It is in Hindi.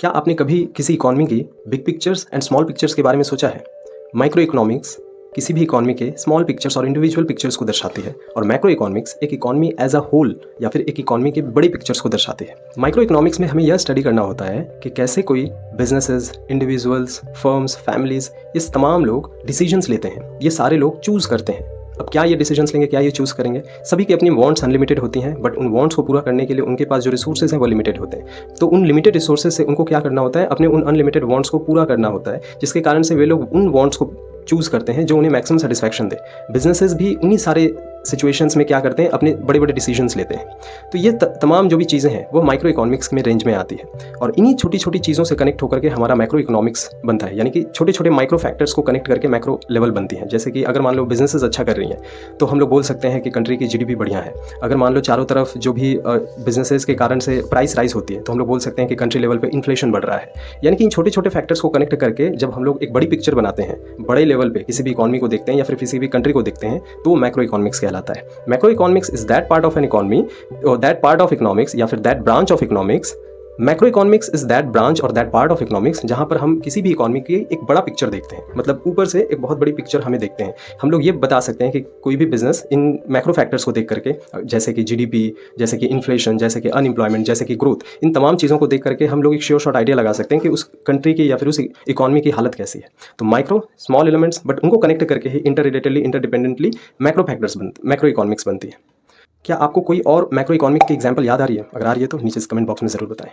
क्या आपने कभी किसी इकॉनमी की big pictures and small pictures के बारे में सोचा है? माइक्रो इकोनॉमिक्स किसी भी इकॉनमी के स्मॉल पिक्चर्स और इंडिविजुअल पिक्चर्स को दर्शाती है और मैक्रो इकोनॉमिक्स एक इकॉनमी एज अ होल या फिर एक इकॉनमी के बड़ी पिक्चर्स को दर्शाती है। माइक्रो इकोनॉमिक्स में हमें यह स्टडी करना होता है कि कैसे कोई बिजनेसेस, इंडिविजुअल्स, फर्म्स, फैमिलीज, ये तमाम लोग डिसीजंस लेते हैं। ये सारे लोग चूज़ करते हैं। अब क्या ये डिसीजंस लेंगे, क्या ये चूज़ करेंगे? सभी की अपनी वांट्स अनलिमिटेड होती हैं, बट उन वांट्स को पूरा करने के लिए उनके पास जो रिसोर्सेज हैं वो लिमिटेड होते हैं। तो उन लिमिटेड रिसोर्सेज से उनको क्या करना होता है? अपने उन अनलिमिटेड वांट्स को पूरा करना होता है, जिसके कारण से वे लोग उन वांट्स को चूज़ करते हैं जो उन्हें मैक्सिमम सेटिस्फैक्शन दे। बिजनेसेस भी उन्हीं सारे सिचुएशंस में क्या करते हैं? अपने बड़े बड़े डिसीजंस लेते हैं। तो ये तमाम जो भी चीज़ें हैं वो माइक्रो इकोनॉमिक्स में रेंज में आती है और इन्हीं छोटी छोटी चीज़ों से कनेक्ट होकर के हमारा मैक्रो इकोनॉमिक्स बनता है। यानी कि छोटे छोटे माइक्रो फैक्टर्स को कनेक्ट करके मैक्रो लेवल बनती है। जैसे कि अगर मान लो बिजनेसेस अच्छा कर रही हैं तो हम लोग बोल सकते हैं कि कंट्री की जीडीपी बढ़िया है। अगर मान लो चारों तरफ जो भी बिजनेसेस के कारण से प्राइस राइज होती है तो हम लोग बोल सकते हैं कि कंट्री लेवल पे इन्फ्लेशन बढ़ रहा है। यानी कि इन छोटे छोटे फैक्टर्स को कनेक्ट करके जब हम लोग एक बड़ी पिक्चर बनाते हैं, बड़े लेवल पे किसी भी इकॉनमी को देखते हैं या फिर किसी भी कंट्री को देखते हैं, तो वो मैक्रो इकोनॉमिक्स कहलाता है। Macro economics is that part of N economy और दैट पार्ट ऑफ इकोनॉमिक्स या फिर that branch of economics. Macro economics is that branch और दैट पार्ट ऑफ इकोनॉमिक्स जहां पर हम किसी भी इकॉनमी की एक बड़ा पिक्चर देखते हैं, मतलब ऊपर से एक बहुत बड़ी पिक्चर हमें देखते हैं। हम लोग ये बता सकते हैं कि कोई भी बिजनेस इन मैक्रो फैक्टर्स को देख करके, जैसे कि जीडीपी, जैसे कि इन्फ्लेशन, जैसे कि अनएम्प्लॉयमेंट, जैसे कि ग्रोथ, इन तमाम चीज़ों को देख करके हम लोग एक श्योर शॉट आइडिया लगा सकते हैं कि उस कंट्री की या फिर उस इकॉनमी की हालत कैसी है। तो माइक्रो स्मॉल एलिमेंट्स, बट उनको कनेक्ट करके ही इंटर रिलेटेडली, इंटरडिपेंडेंटली मैक्रो इकोनॉमिक्स बनती है। क्या आपको कोई और मैक्रो इकोनॉमिक की एग्जांपल याद आ रही है? अगर आ रही है तो नीचे कमेंट बॉक्स में ज़रूर बताएं।